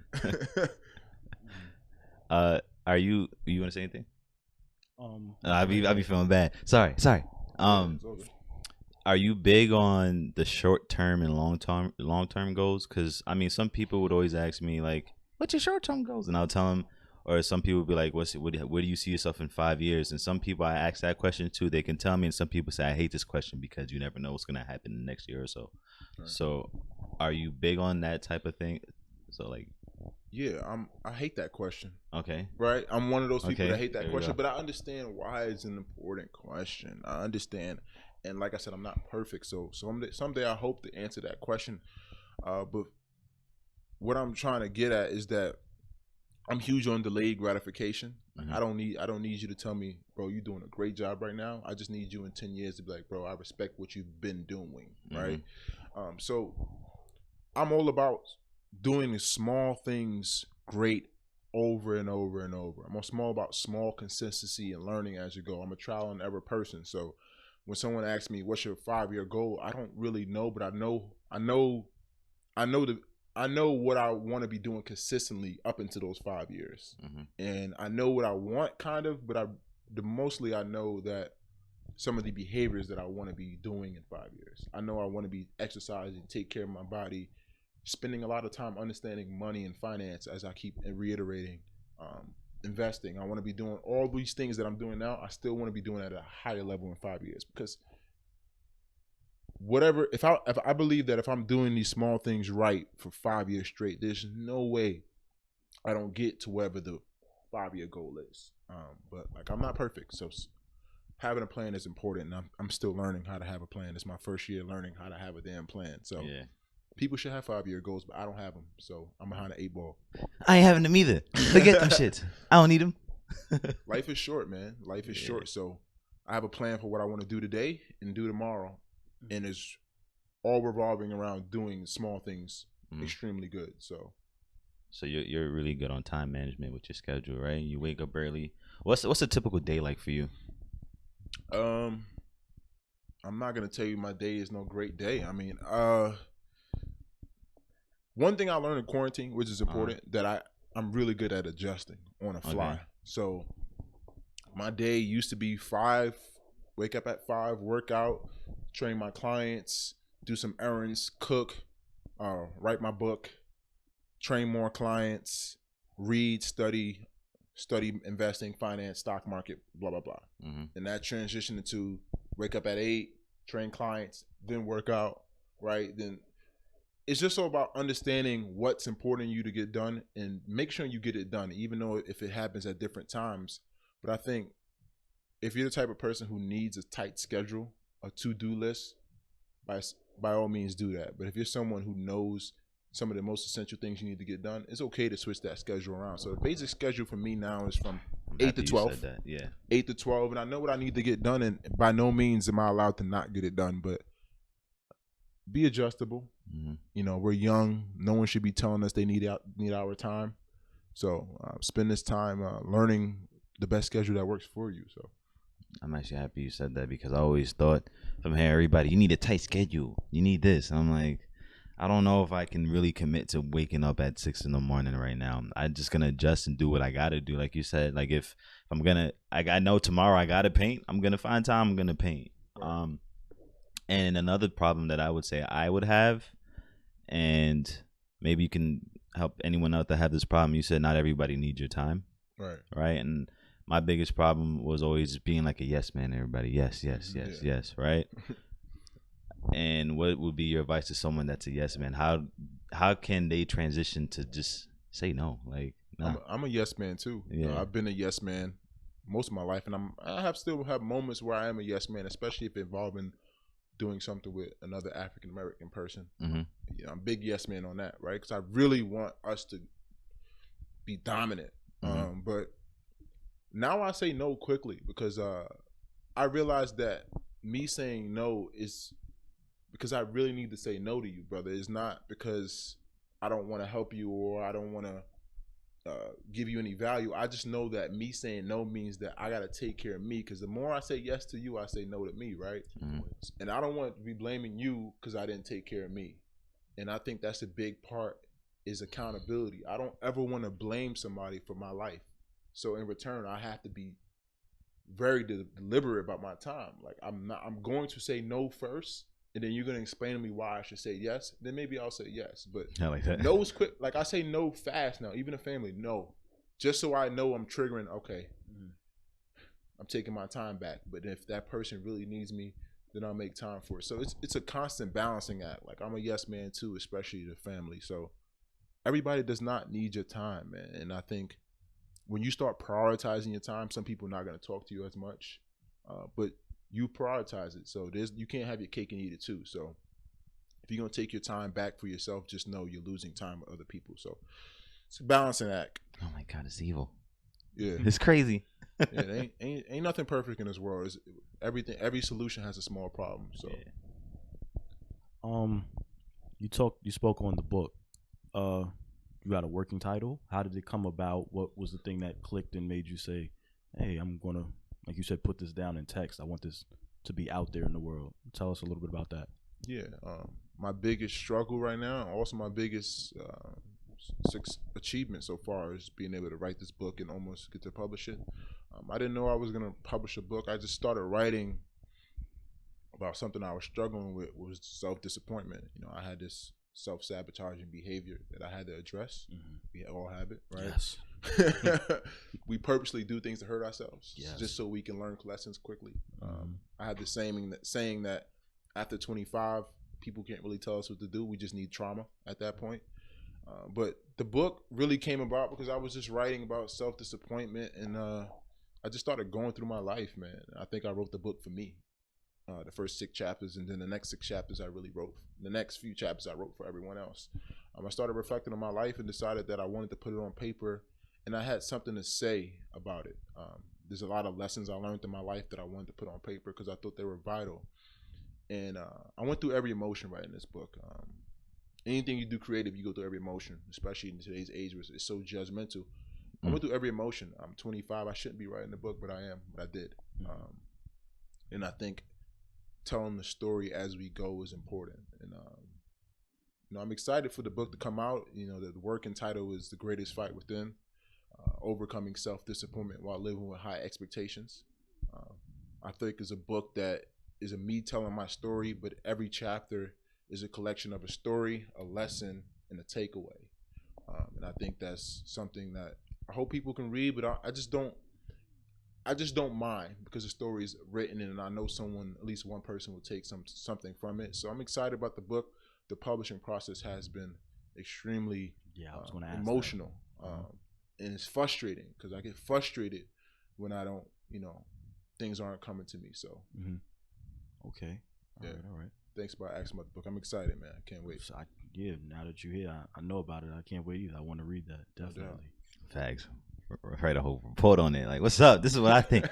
are you want to say anything? I be feeling bad. Sorry. Are you big on the short term and long term goals? Because I mean, some people would always ask me like, "What's your short term goals?" And I'll tell them, or some people would be like, where do you see yourself in 5 years? And some people I ask that question to, they can tell me, and some people say, I hate this question because you never know what's gonna happen in the next year or so. Right. So, are you big on that type of thing? So like, yeah, I hate that question. Okay. Right? I'm one of those people that hate that question, but I understand why it's an important question. I understand. And like I said, I'm not perfect. So someday I hope to answer that question. But what I'm trying to get at is that I'm huge on delayed gratification. I don't need you to tell me, bro, you're doing a great job right now. I just need you in 10 years to be like, bro, I respect what you've been doing. Right? So I'm all about doing the small things great over and over and over. I'm about small consistency and learning as you go. I'm a trial and error person. So when someone asks me, what's your 5-year goal? I don't really know, but I know what I want to be doing consistently up into those 5 years. And I know what I want kind of, but mostly I know that some of the behaviors that I want to be doing in 5 years. I know I want to be exercising, take care of my body, spending a lot of time understanding money and finance, as I keep reiterating, investing. I want to be doing all these things that I'm doing now. I still want to be doing at a higher level in 5 years, because if I believe that if I'm doing these small things right for 5 years straight, there's no way I don't get to wherever the 5-year goal is. But like, I'm not perfect, so having a plan is important. And I'm still learning how to have a plan. It's my first year learning how to have a damn plan. So people should have 5-year goals, but I don't have them, so I'm behind the 8 ball. I ain't having them either. Forget them shits. I don't need them. Life is short, man. Life is short. So I have a plan for what I want to do today and do tomorrow, and it's all revolving around doing small things extremely good. So you're really good on time management with your schedule, right? You wake up early. What's a typical day like for you? I'm not gonna tell you my day is no great day. I mean, one thing I learned in quarantine, which is important, that I'm really good at adjusting on the fly. Okay. So my day used to be 5, wake up at 5, work out, train my clients, do some errands, cook, write my book, train more clients, read, study investing, finance, stock market, blah, blah, blah. And that transitioned into wake up at 8, train clients, then work out, right? Then it's just all about understanding what's important to you to get done and make sure you get it done, even though if it happens at different times. But I think if you're the type of person who needs a tight schedule, a to-do list, by all means do that. But if you're someone who knows some of the most essential things you need to get done, it's okay to switch that schedule around. So the basic schedule for me now is from 8 to 12. 8 to 12, and I know what I need to get done, and by no means am I allowed to not get it done, but be adjustable. Mm-hmm. You know, we're young. No one should be telling us they need our time. So spend this time learning the best schedule that works for you. So I'm actually happy you said that, because I always thought from here, everybody, you need a tight schedule. You need this. And I'm like, I don't know if I can really commit to waking up at 6 a.m. right now. I'm just going to adjust and do what I got to do. Like you said, like if I'm going to, I know tomorrow I got to paint, I'm going to find time, I'm going to paint. Right. And another problem that I would say I would have, and maybe you can help anyone out that have this problem. You said not everybody needs your time. Right. And my biggest problem was always being like a yes man, everybody. Yes, right? And what would be your advice to someone that's a yes man? How can they transition to just say no? Like, nah. I'm a yes man too. Yeah. I've been a yes man most of my life, and I still have moments where I am a yes man, especially if involving doing something with another African American person. Mm-hmm. You know, I'm a big yes man on that, right? Because I really want us to be dominant. Mm-hmm. But now I say no quickly, because I realize that me saying no is because I really need to say no to you, brother. It's not because I don't want to help you or I don't want to give you any value. I just know that me saying no means that I got to take care of me, because the more I say yes to you, I say no to me, right? Mm-hmm. And I don't want to be blaming you because I didn't take care of me. And I think that's a big part, is accountability. I don't ever want to blame somebody for my life. So in return, I have to be very deliberate about my time. Like I'm going to say no first, and then you're going to explain to me why I should say yes. Then maybe I'll say yes. But I like that. No is quick. Like I say no fast now, even in family, no. Just so I know I'm triggering, okay, I'm taking my time back. But if that person really needs me, then I'll make time for it. So it's a constant balancing act. Like I'm a yes man too, especially to family. So everybody does not need your time, man. And I think when you start prioritizing your time, some people are not going to talk to you as much, but you prioritize it. So you can't have your cake and eat it too. So if you're going to take your time back for yourself, just know you're losing time with other people. So it's a balancing act. Oh my God, it's evil. Yeah, it's crazy. Yeah, ain't nothing perfect in this world. It's everything. Every solution has a small problem. So, you spoke on the book. You got a working title. How did it come about? What was the thing that clicked and made you say, hey, I'm going to, like you said, put this down in text. I want this to be out there in the world. Tell us a little bit about that. Yeah. My biggest struggle right now, also my biggest achievement so far, is being able to write this book and almost get to publish it. I didn't know I was going to publish a book. I just started writing about something I was struggling with, was self-disappointment. You know, I had this self-sabotaging behavior that I had to address. Mm-hmm. We all have it, right? Yes. We purposely do things to hurt ourselves, yes, just so we can learn lessons quickly. I had the saying that after 25, people can't really tell us what to do. We just need trauma at that point. But the book really came about because I was just writing about self-disappointment, and I just started going through my life, man. I think I wrote the book for me. The first 6 chapters, and then the next 6 chapters I really wrote. The next few chapters I wrote for everyone else. I started reflecting on my life and decided that I wanted to put it on paper, and I had something to say about it. There's a lot of lessons I learned in my life that I wanted to put on paper because I thought they were vital. And I went through every emotion writing this book. Anything you do creative, you go through every emotion, especially in today's age where it's so judgmental. I went through every emotion. I'm 25. I shouldn't be writing the book, but I am. But I did. And I think telling the story as we go is important. And I'm excited for the book to come out. The working title is The Greatest Fight Within, Overcoming Self-Disappointment While Living with High Expectations. I think it's a book that is me telling my story, but every chapter is a collection of a story, a lesson, and a takeaway. And I think that's something that I hope people can read, but I just don't. I just don't mind because the story is written and I know someone, at least one person, will take something from it. So I'm excited about the book. The publishing process has been extremely I was going to ask emotional, and it's frustrating because I get frustrated when I don't, things aren't coming to me. So, okay, all right. Thanks for asking about the book. I'm excited, man. I can't wait. So now that you're here, I know about it. I can't wait either. I want to read that definitely. Facts. Write a whole report on it. Like, what's up? This is what I think.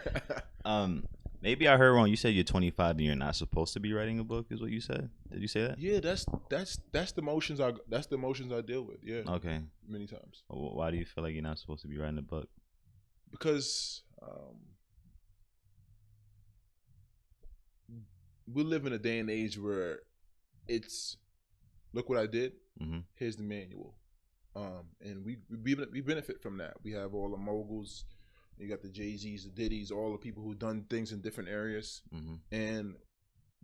Maybe I heard wrong. You said you're 25 and you're not supposed to be writing a book. Is what you said? Did you say that? Yeah, that's the emotions I deal with. Yeah. Okay. Many times. Why do you feel like you're not supposed to be writing a book? Because we live in a day and age where it's look what I did. Here's the manual. And we benefit from that. We have all the moguls. You got the Jay-Z's, the Diddy's, all the people who've done things in different areas, and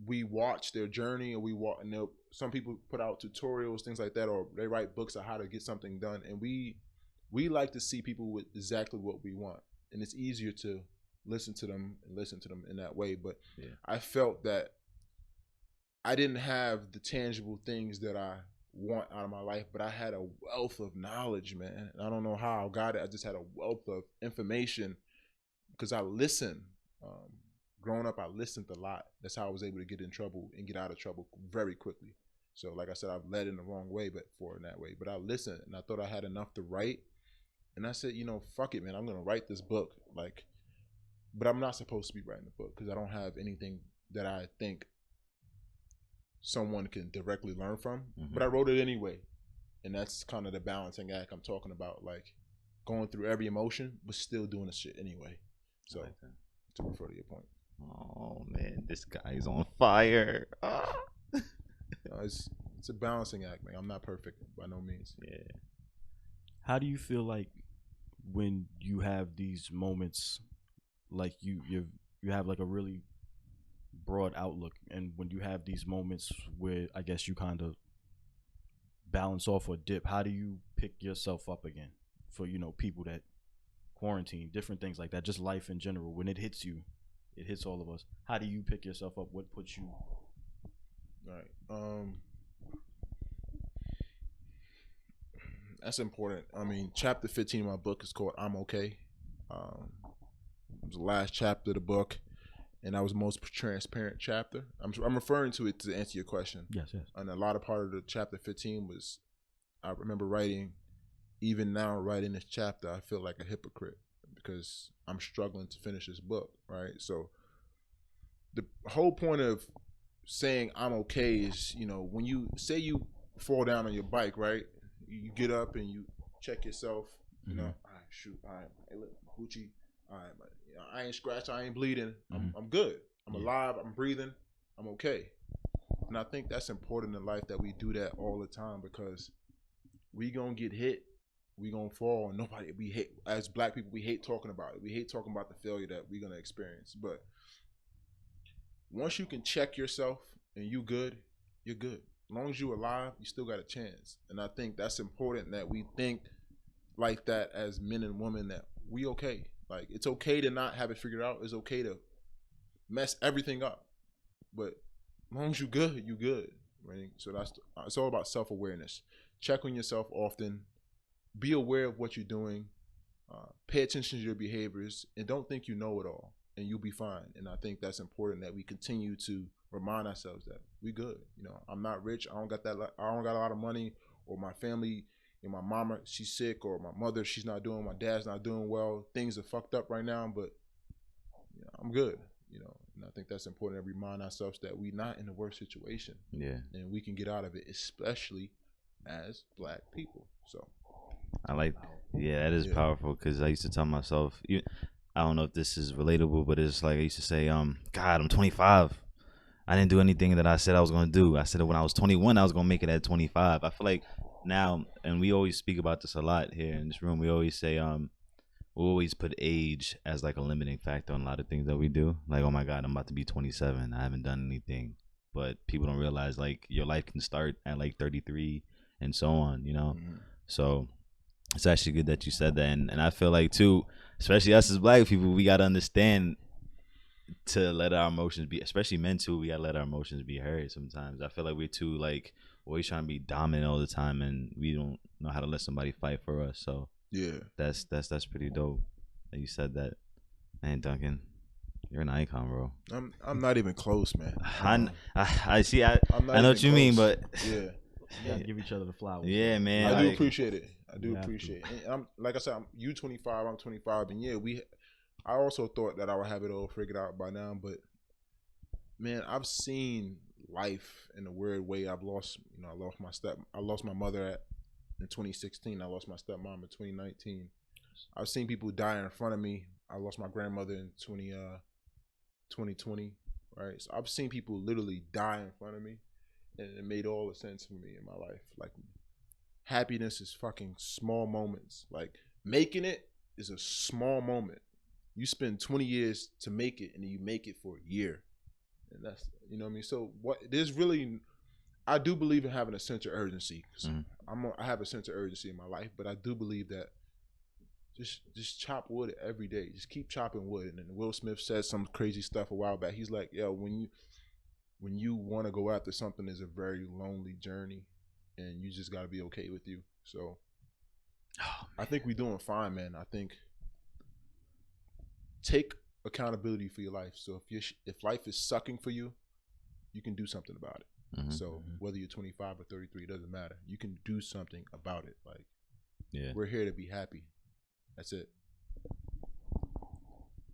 we watch their journey. And some people put out tutorials, things like that, or they write books on how to get something done. And we like to see people with exactly what we want, and it's easier to listen to them in that way. But I felt that I didn't have the tangible things that I want out of my life, but I had a wealth of knowledge, man. And I don't know how I got it. I just had a wealth of information because I listened. Growing up, I listened a lot. That's how I was able to get in trouble and get out of trouble very quickly. So like I said, I've led in the wrong way, but I listened, and I thought I had enough to write. And I said, fuck it, man. I'm going to write this book. But I'm not supposed to be writing the book because I don't have anything that I think someone can directly learn from, but I wrote it anyway. And that's kind of the balancing act I'm talking about, like going through every emotion, but still doing the shit anyway. So like to refer to your point. Oh man, this guy's on fire. It's a balancing act, man. I'm not perfect by no means. Yeah. How do you feel like when you have these moments, like you have like a really broad outlook, and when you have these moments where I guess you kind of balance off or dip, how do you pick yourself up again for people that quarantine, different things like that, just life in general? When it hits you, it hits all of us. How do you pick yourself up? What puts you right? That's important. I mean, chapter 15 of my book is called I'm Okay. It was the last chapter of the book, and that was the most transparent chapter. I'm referring to it to answer your question. Yes. And a lot of part of the chapter 15 was, I remember writing, even now writing this chapter, I feel like a hypocrite because I'm struggling to finish this book, right? So the whole point of saying I'm okay is, when you say you fall down on your bike, right? You get up and you check yourself, all right, shoot, all right, hey, look, Gucci, all right, I ain't scratched, I ain't bleeding, I'm good, I'm alive, I'm breathing, I'm okay. And I think that's important in life that we do that all the time because we gonna get hit, we gonna fall, and we hate, as black people, we hate talking about it. We hate talking about the failure that we're gonna experience. But once you can check yourself and you good, you're good. As long as you're alive, you still got a chance. And I think that's important that we think like that as men and women, that we okay. Like, it's okay to not have it figured out. It's okay to mess everything up. But as long as you good, you good. Right? So it's all about self-awareness. Check on yourself often. Be aware of what you're doing. Pay attention to your behaviors, and don't think you know it all, and you'll be fine. And I think that's important that we continue to remind ourselves that we good. I'm not rich. I don't got a lot of money, or my family, my mama, she's sick, or my mother, she's not doing, my dad's not doing well. Things are fucked up right now, but I'm good. And I think that's important to remind ourselves that we're not in the worst situation. Yeah. And we can get out of it, especially as black people. So I like, that is powerful, because I used to tell myself, I don't know if this is relatable, but it's like I used to say, God, I'm 25. I didn't do anything that I said I was going to do. I said that when I was 21, I was going to make it at 25. I feel like now, and we always speak about this a lot here in this room, we always say, we always put age as like a limiting factor on a lot of things that we do. Like, oh my God, I'm about to be 27. I haven't done anything. But people don't realize, like, your life can start at like 33 and so on, Mm-hmm. So it's actually good that you said that. And I feel like too, especially us as black people, we gotta understand to let our emotions be, especially men too. We gotta let our emotions be heard. Sometimes I feel like we're too like always trying to be dominant all the time, and we don't know how to let somebody fight for us. So Yeah, that's pretty dope that you said that. Man, Duncan, you're an icon, bro. I'm not even close, man. I see. I know what you mean, but yeah, You gotta give each other the flowers. yeah, man. I do like, appreciate it. I do You have appreciate it. And I'm like I said, you 25, I'm 25, and yeah, I also thought that I would have it all figured out by now, but man, I've seen life in a weird way. I lost my mother in 2016. I lost my stepmom in 2019. I've seen people die in front of me. I lost my grandmother in 2020, right? So I've seen people literally die in front of me, and it made all the sense for me in my life. Like, happiness is fucking small moments. Like, making it is a small moment. You spend 20 years to make it, and then you make it for a year. And that's, you know what I mean? So I do believe in having a sense of urgency. I have a sense of urgency in my life, but I do believe that just chop wood every day. Just keep chopping wood. And then Will Smith said some crazy stuff a while back. He's like, yo, when you want to go after something, is a very lonely journey, and you just got to be okay with you. So I think we're doing fine, man. I think take accountability for your life. So if life is sucking for you, you can do something about it. So whether you're 25 or 33, it doesn't matter. You can do something about it. Like, we're here to be happy. That's it.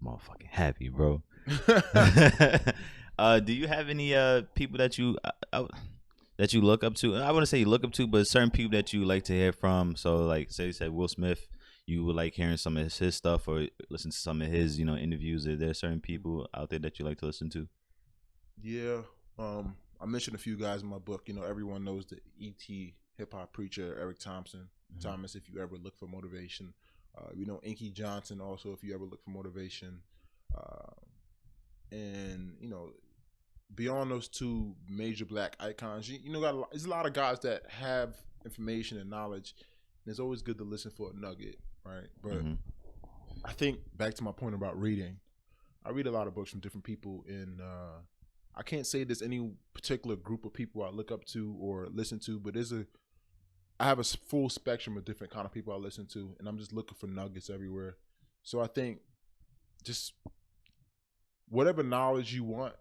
Motherfucking happy, bro. Do you have any people that you look up to? I wouldn't say you look up to, but certain people that you like to hear from. So, like, say you said Will Smith, you would like hearing some of his stuff or listen to some of his, interviews. Are there certain people out there that you like to listen to? Yeah, I mentioned a few guys in my book. Everyone knows the ET hip hop preacher Eric Thomas. If you ever look for motivation, Inky Johnson also, if you ever look for motivation, and beyond those two major black icons, there's a lot of guys that have information and knowledge, and it's always good to listen for a nugget, right? But I think back to my point about reading, I read a lot of books from different people, and I can't say there's any particular group of people I look up to or listen to, but I have a full spectrum of different kind of people I listen to, and I'm just looking for nuggets everywhere. So I think just whatever knowledge you want,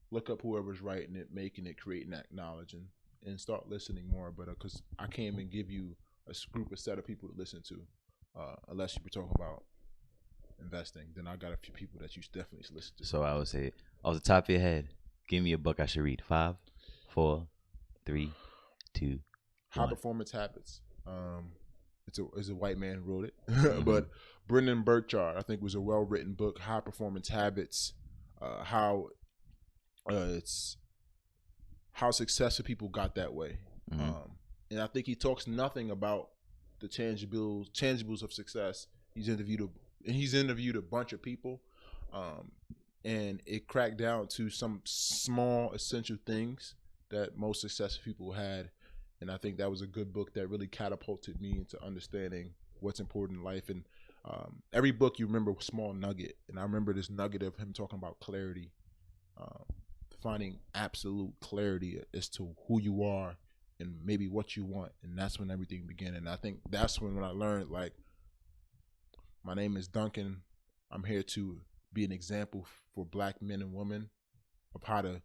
look up whoever's writing it, making it, creating that knowledge, and start listening more. But because I can't even give you a set of people to listen to, unless you were talking about investing, then I got a few people that you definitely should listen to. So I would say, off the top of your head, give me a book I should read. 5, 4, 3, 2. High Performance Habits. It's a white man who wrote it, but Brendan Burchard, I think, was a well-written book. High Performance Habits. How successful people got that way, and I think he talks nothing about the tangibles of success. He's interviewed a bunch of people, and it cracked down to some small essential things that most successful people had. And I think that was a good book that really catapulted me into understanding what's important in life. And every book you remember a small nugget. And I remember this nugget of him talking about clarity, finding absolute clarity as to who you are and maybe what you want. And that's when everything began. And I think that's when I learned, like, my name is Duncan. I'm here to be an example for black men and women of how to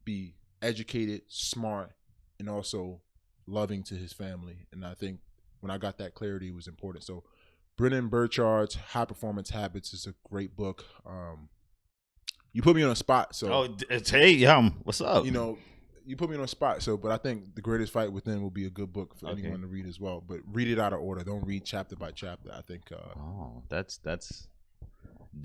be educated, smart, and also loving to his family. And I think when I got that clarity, it was important. So Brendan Burchard's High Performance Habits is a great book. You put me on a spot. So hey, what's up? You put me on a spot. So, but I think The Greatest Fight Within will be a good book for anyone to read as well. But read it out of order. Don't read chapter by chapter. I think. That's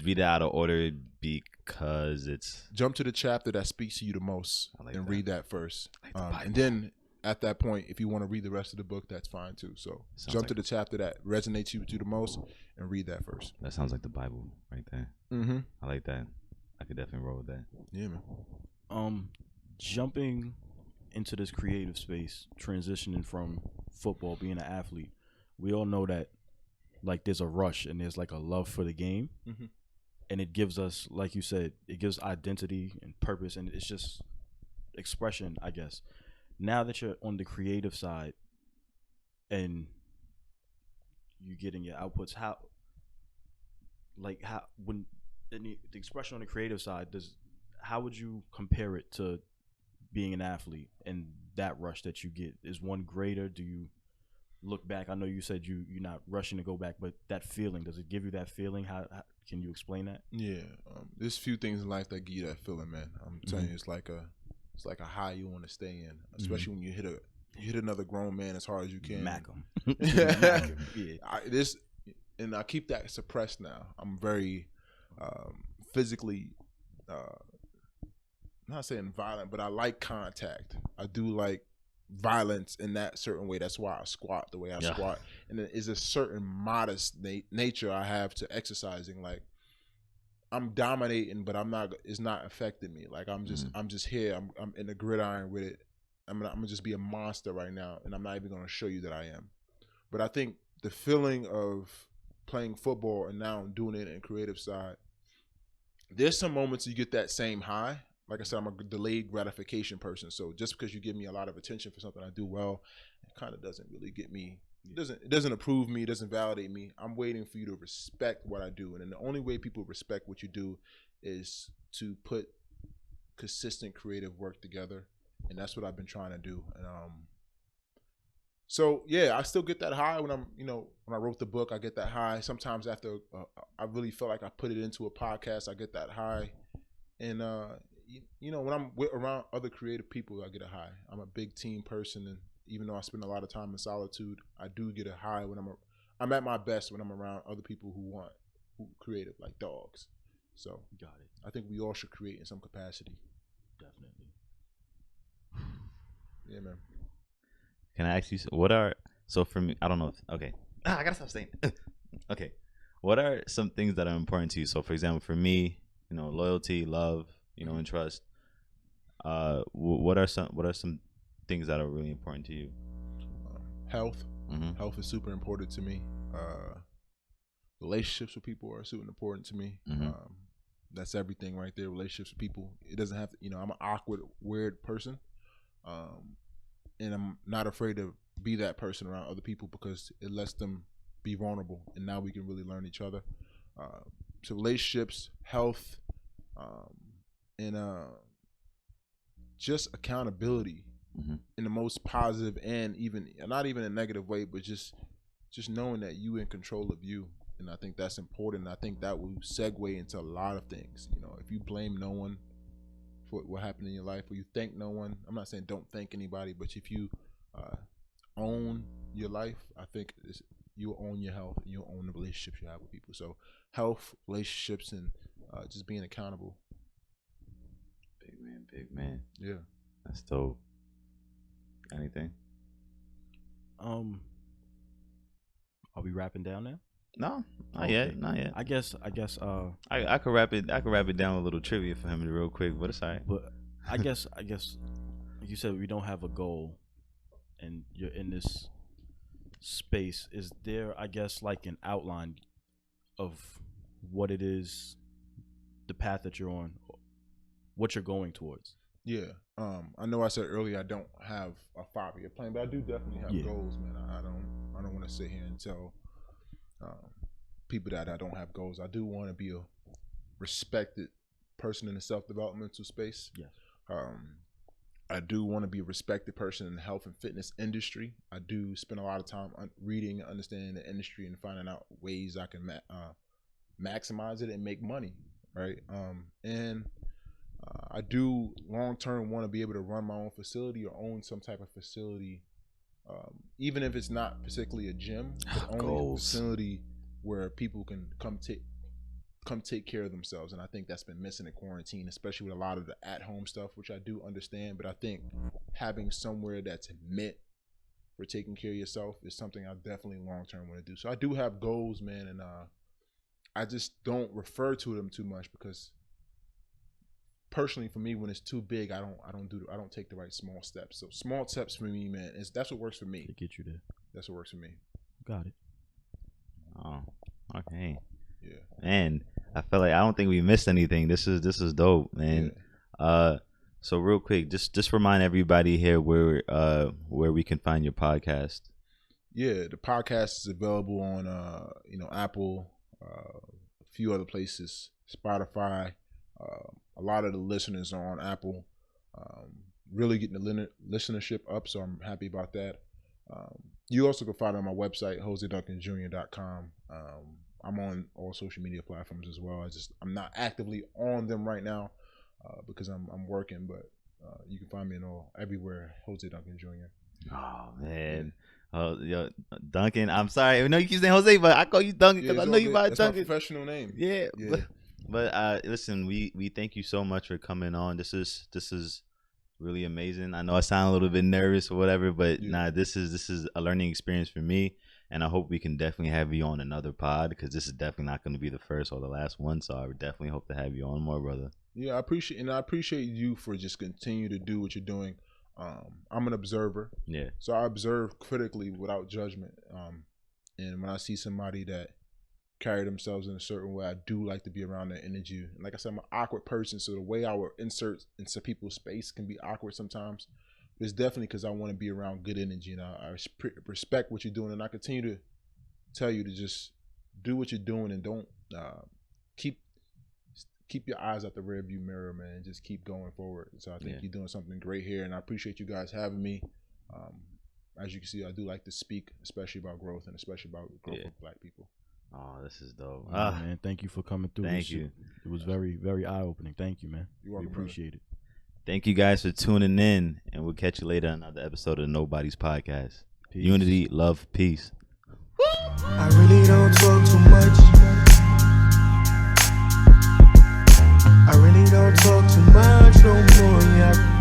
read it out of order because it's jump to the chapter that speaks to you the most and read that first. Like and then at that point, if you want to read the rest of the book, that's fine too. So jump to the chapter that resonates you the most and read that first. That sounds like the Bible right there. I like that. I could definitely roll with that. Yeah, man. Jumping into this creative space, transitioning from football, being an athlete, we all know that like there's a rush and there's like a love for the game, and it gives us, like you said, it gives identity and purpose, and it's just expression, I guess. Now that you're on the creative side and you're getting your outputs, when the expression on the creative side, how would you compare it to being an athlete and that rush that you get? Is one greater? Do you look back? I know you said you're not rushing to go back, but that feeling, does it give you that feeling? How can you explain that? Yeah, there's few things in life that give you that feeling, man. I'm telling you, it's like a high you want to stay in, especially when you hit another grown man as hard as you can. Mac 'em. Yeah. I keep that suppressed now. I'm very physically, not saying violent, but I like contact. I do like violence in that certain way. That's why I squat the way I squat. And there is a certain modest nature I have to exercising. Like, I'm dominating, but it's not affecting me. Like, I'm just here. I'm in the gridiron with it. I'm gonna just be a monster right now, and I'm not even gonna show you that I am. But I think the feeling of playing football and now doing it in the creative side, there's some moments you get that same high. Like I said, I'm a delayed gratification person. So just because you give me a lot of attention for something I do well, it kind of doesn't really get me. It doesn't approve me. It doesn't validate me. I'm waiting for you to respect what I do. And then the only way people respect what you do is to put consistent creative work together. And that's what I've been trying to do. And so yeah, I still get that high when when I wrote the book, I get that high. Sometimes after I really felt like I put it into a podcast, I get that high. And when I'm around other creative people, I get a high. I'm a big team person, and even though I spend a lot of time in solitude, I do get a high when I'm at my best when I'm around other people who creative, like dogs. So got it. I think we all should create in some capacity. Definitely. Yeah, man. Can I ask you for me, I don't know. Okay. I gotta stop saying. Okay. What are some things that are important to you? So for example, for me, loyalty, love, and trust. What are some things that are really important to you? Health. Health is super important to me. Relationships with people are super important to me. That's everything right there. Relationships with people. It doesn't have to, I'm an awkward, weird person. And I'm not afraid to be that person around other people because it lets them be vulnerable. And now we can really learn each other. So relationships, health, and just accountability in the most positive and even not even a negative way, but just knowing that you in control of you. And I think that's important. I think that will segue into a lot of things. If you blame no one for what happened in your life, or you thank no one, I'm not saying don't thank anybody, but if you own your life, I think you'll own your health and you'll own the relationships you have with people. So health, relationships, and just being accountable. Big man. Yeah. That's dope. Anything? Are we wrapping down now? No, not yet. I guess. I could wrap it. I could wrap it down with a little trivia for him real quick, but it's all right. But I guess you said we don't have a goal, and you're in this space. Is there, I guess, like an outline of what it is, the path that you're on, what you're going towards? Yeah. I know I said earlier I don't have a 5-year plan, but I do definitely have goals, man. I don't want to sit here and tell people that I don't have goals. I do want to be a respected person in the self-developmental space. Yes. I do want to be a respected person in the health and fitness industry. I do spend a lot of time reading and understanding the industry and finding out ways I can maximize it and make money, right? I do long-term want to be able to run my own facility or own some type of facility, even if it's not particularly a gym, but only a facility where people can come take care of themselves. And I think that's been missing in quarantine, especially with a lot of the at-home stuff, which I do understand. But I think having somewhere that's meant for taking care of yourself is something I definitely long-term want to do. So I do have goals, man, and I just don't refer to them too much because personally for me, when it's too big, I don't take the right small steps. So small steps for me, man, that's what works for me. To get you there. That's what works for me. Got it. Oh, okay. Yeah. Man, I feel like I don't think we missed anything. This is dope, man. Yeah. So real quick, just remind everybody here where we can find your podcast. Yeah, the podcast is available on Apple, a few other places, Spotify. A lot of the listeners are on Apple. Really getting the listenership up, so I'm happy about that. You also can find it on my website, joseduncanjr.com. I'm on all social media platforms as well. I'm not actively on them right now because I'm working, but you can find me everywhere, Jose Duncan Jr. Oh man. Yo, Duncan, I'm sorry. I know you keep saying Jose, but I call you Duncan because I know you by Duncan. My professional name. Yeah. But listen, we thank you so much for coming on. This is really amazing. I know I sound a little bit nervous or whatever, but this is a learning experience for me, and I hope we can definitely have you on another pod because this is definitely not going to be the first or the last one. So I would definitely hope to have you on more, brother. Yeah, I appreciate you for just continue to do what you're doing. I'm an observer. Yeah. So I observe critically without judgment. And when I see somebody that carry themselves in a certain way, I do like to be around that energy. And like I said, I'm an awkward person, so the way I would insert into people's space can be awkward sometimes. But it's definitely because I want to be around good energy, and I respect what you're doing, and I continue to tell you to just do what you're doing and don't keep your eyes out the rearview mirror, man. Just keep going forward. So I think you're doing something great here, and I appreciate you guys having me. As you can see, I do like to speak, especially about growth and especially about growth of Black people. Oh, this is dope. Man, thank you for coming through. Thank you. It was very, very eye-opening. Thank you, man. You're welcome, we appreciate it. Thank you guys for tuning in, and we'll catch you later on another episode of Nobody's Podcast. Peace. Unity, love, peace. I really don't talk too much. I really don't talk too much no more. Yeah.